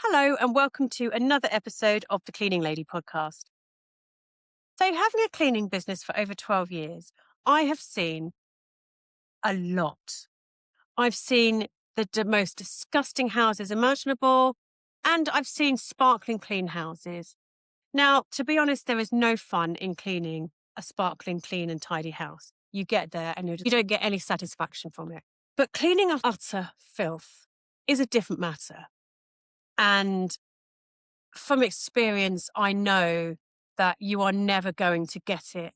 Hello, and welcome to another episode of the Cleaning Lady podcast. So, having a cleaning business for over 12 years, I have seen a lot. I've seen the most disgusting houses imaginable, and I've seen sparkling clean houses. Now, to be honest, there is no fun in cleaning a sparkling clean and tidy house. You get there and you don't get any satisfaction from it. But cleaning up utter filth is a different matter. And from experience, I know that you are never going to get it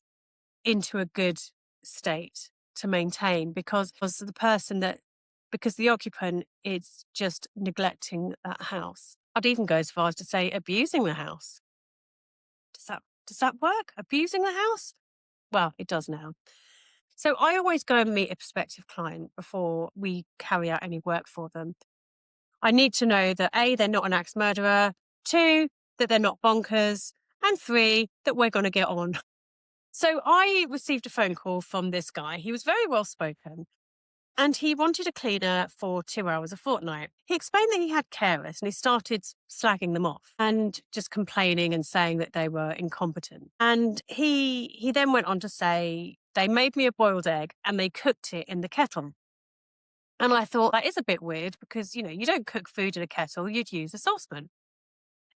into a good state to maintain because the occupant is just neglecting that house. I'd even go as far as to say abusing the house. Does that work? Abusing the house? Well, it does now. So I always go and meet a prospective client before we carry out any work for them. I need to know that A, they're not an axe murderer, 2, that they're not bonkers, and 3, that we're going to get on. So I received a phone call from this guy. He was very well spoken and he wanted a cleaner for 2 hours a fortnight. He explained that he had carers and he started slagging them off and just complaining and saying that they were incompetent. And he then went on to say, they made me a boiled egg and they cooked it in the kettle. And I thought that is a bit weird because, you don't cook food in a kettle, you'd use a saucepan.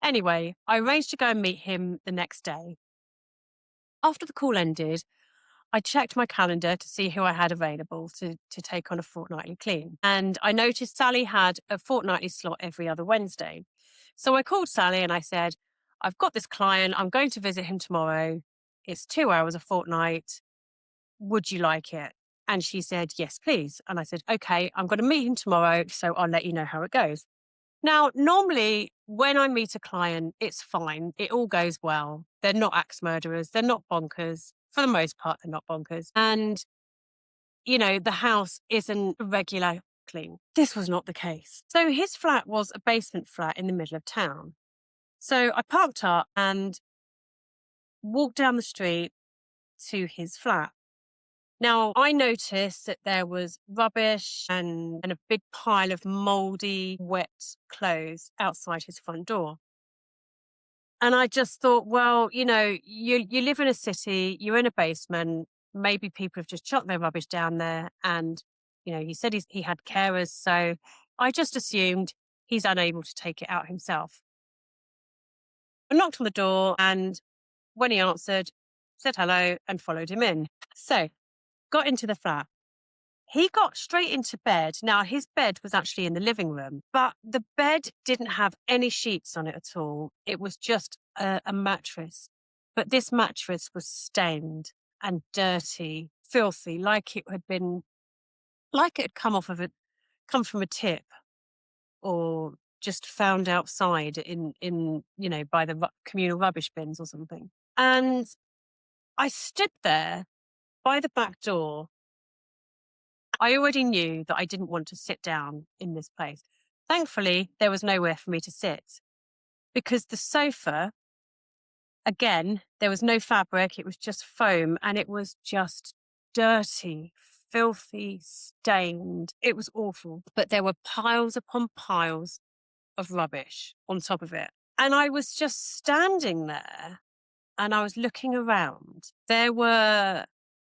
Anyway, I arranged to go and meet him the next day. After the call ended, I checked my calendar to see who I had available to take on a fortnightly clean. And I noticed Sally had a fortnightly slot every other Wednesday. So I called Sally and I said, I've got this client. I'm going to visit him tomorrow. It's 2 hours a fortnight. Would you like it? And she said, yes, please. And I said, okay, I'm going to meet him tomorrow. So I'll let you know how it goes. Now, normally when I meet a client, it's fine. It all goes well. They're not axe murderers. They're not bonkers. For the most part, they're not bonkers. And, the house isn't regular clean. This was not the case. So his flat was a basement flat in the middle of town. So I parked up and walked down the street to his flat. Now, I noticed that there was rubbish and a big pile of mouldy, wet clothes outside his front door. And I just thought, well, you live in a city, you're in a basement, maybe people have just chucked their rubbish down there. And, he said he had carers. So I just assumed he's unable to take it out himself. I knocked on the door and when he answered, said hello and followed him in. So got into the flat. He got straight into bed. Now, his bed was actually in the living room, but the bed didn't have any sheets on it at all. It was just a mattress. But this mattress was stained and dirty, filthy, like it had come from a tip or just found outside by the communal rubbish bins or something. And I stood there by the back door. I already knew that I didn't want to sit down in this place. Thankfully, there was nowhere for me to sit because the sofa, again, there was no fabric. It was just foam and it was just dirty, filthy, stained. It was awful. But there were piles upon piles of rubbish on top of it. And I was just standing there and I was looking around. There were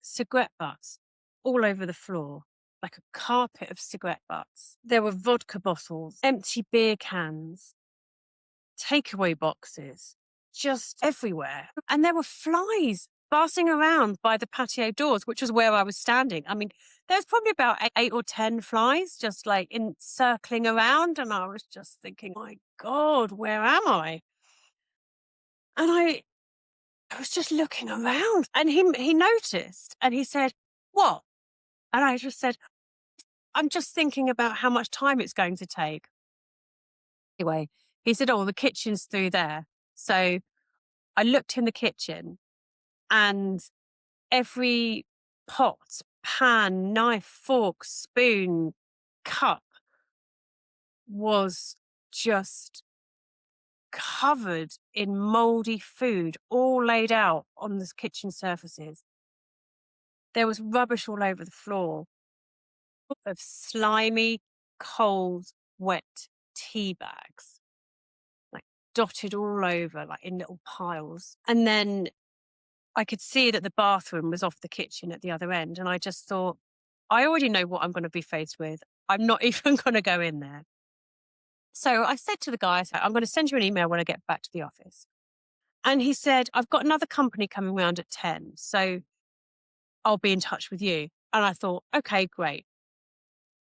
cigarette butts all over the floor, like a carpet of cigarette butts. There were vodka bottles, empty beer cans, takeaway boxes, just everywhere. And there were flies buzzing around by the patio doors, which was where I was standing. I mean, there's probably about 8 or 10 flies just like circling around. And I was just thinking, my God, where am I? And I was just looking around and he noticed and he said, what? And I just said, I'm just thinking about how much time it's going to take. Anyway, he said, oh, the kitchen's through there. So I looked in the kitchen and every pot, pan, knife, fork, spoon, cup was just covered in moldy food, all laid out on the kitchen surfaces. There was rubbish all over the floor of slimy, cold, wet tea bags. dotted all over, like in little piles. And then I could see that the bathroom was off the kitchen at the other end. And I just thought, I already know what I'm going to be faced with. I'm not even going to go in there. So I said to the guy, I said, I'm going to send you an email when I get back to the office. And he said, I've got another company coming round at 10. So I'll be in touch with you. And I thought, okay, great.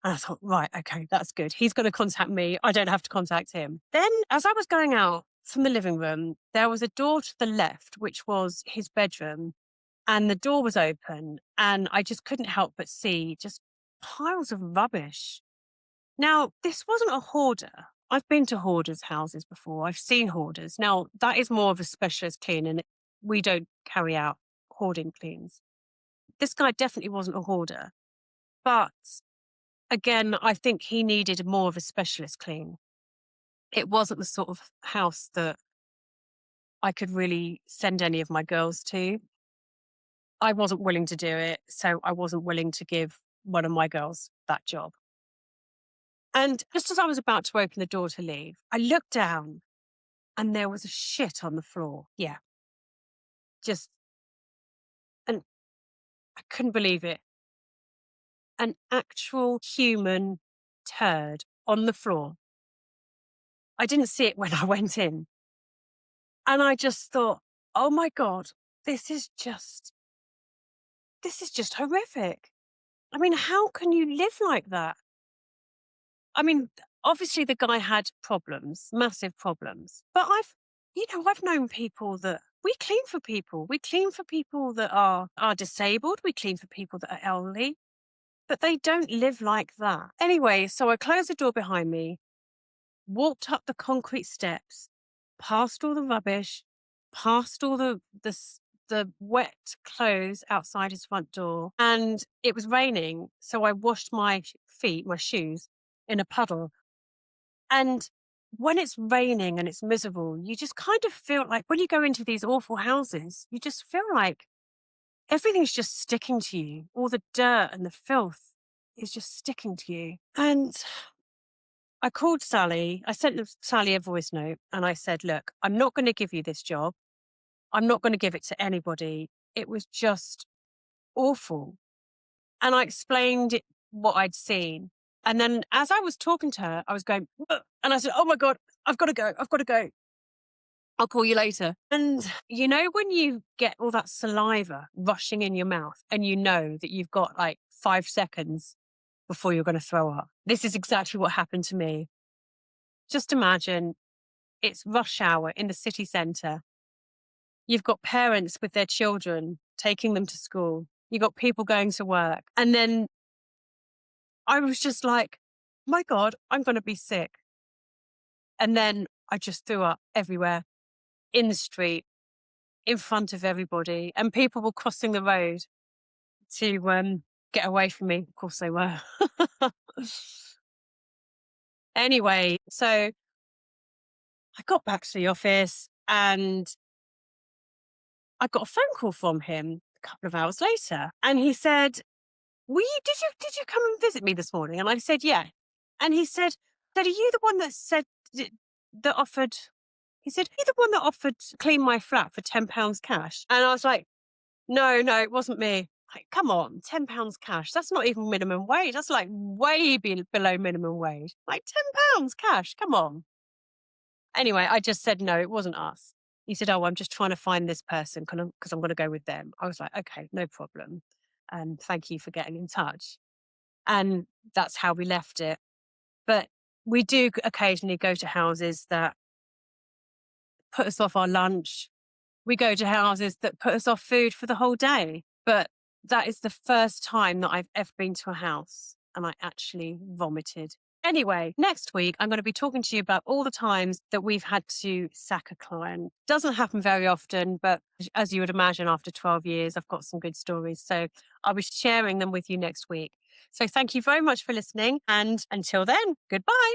And I thought, right, okay, that's good. He's going to contact me. I don't have to contact him. Then, as I was going out from the living room, there was a door to the left, which was his bedroom. And the door was open. And I just couldn't help but see just piles of rubbish. Now, this wasn't a hoarder. I've been to hoarders' houses before. I've seen hoarders. Now, that is more of a specialist clean, and we don't carry out hoarding cleans. This guy definitely wasn't a hoarder. But again, I think he needed more of a specialist clean. It wasn't the sort of house that I could really send any of my girls to. I wasn't willing to do it, so I wasn't willing to give one of my girls that job. And just as I was about to open the door to leave, I looked down and there was a shit on the floor. Yeah. Just, and I couldn't believe it. An actual human turd on the floor. I didn't see it when I went in. And I just thought, oh my God, this is just horrific. I mean, how can you live like that? I mean, obviously the guy had problems, massive problems, but I've known people that we clean for people. We clean for people that are disabled. We clean for people that are elderly, but they don't live like that. Anyway, so I closed the door behind me, walked up the concrete steps, past all the rubbish, past all the wet clothes outside his front door. And it was raining. So I washed my feet, my shoes in a puddle. And when it's raining and it's miserable, you just kind of feel like when you go into these awful houses, you just feel like everything's just sticking to you. All the dirt and the filth is just sticking to you. And I called Sally. I sent Sally a voice note and I said, look, I'm not going to give you this job. I'm not going to give it to anybody. It was just awful. And I explained what I'd seen. And then as I was talking to her, I was going, "Ugh," and I said, oh my God, I've got to go. I've got to go. I'll call you later. And you know, when you get all that saliva rushing in your mouth and you know that you've got like 5 seconds before you're going to throw up. This is exactly what happened to me. Just imagine it's rush hour in the city centre. You've got parents with their children taking them to school. You've got people going to work. And then I was just like, my God, I'm going to be sick. And then I just threw up everywhere, in the street, in front of everybody. And people were crossing the road to get away from me. Of course they were. Anyway, so I got back to the office and I got a phone call from him a couple of hours later. And he said, did you come and visit me this morning? And I said, yeah. And he said, are you the one that offered, he said, are you the one that offered to clean my flat for £10 cash? And I was like, no, it wasn't me. Like, come on, £10 cash. That's not even minimum wage. That's like way below minimum wage. Like £10 cash. Come on. Anyway, I just said, no, it wasn't us. He said, oh, I'm just trying to find this person because I'm going to go with them. I was like, okay, no problem. And thank you for getting in touch. And that's how we left it. But we do occasionally go to houses that put us off our lunch. We go to houses that put us off food for the whole day. But that is the first time that I've ever been to a house and I actually vomited. Anyway, next week, I'm going to be talking to you about all the times that we've had to sack a client. Doesn't happen very often, but as you would imagine, after 12 years, I've got some good stories. So I'll be sharing them with you next week. So thank you very much for listening. And until then, goodbye.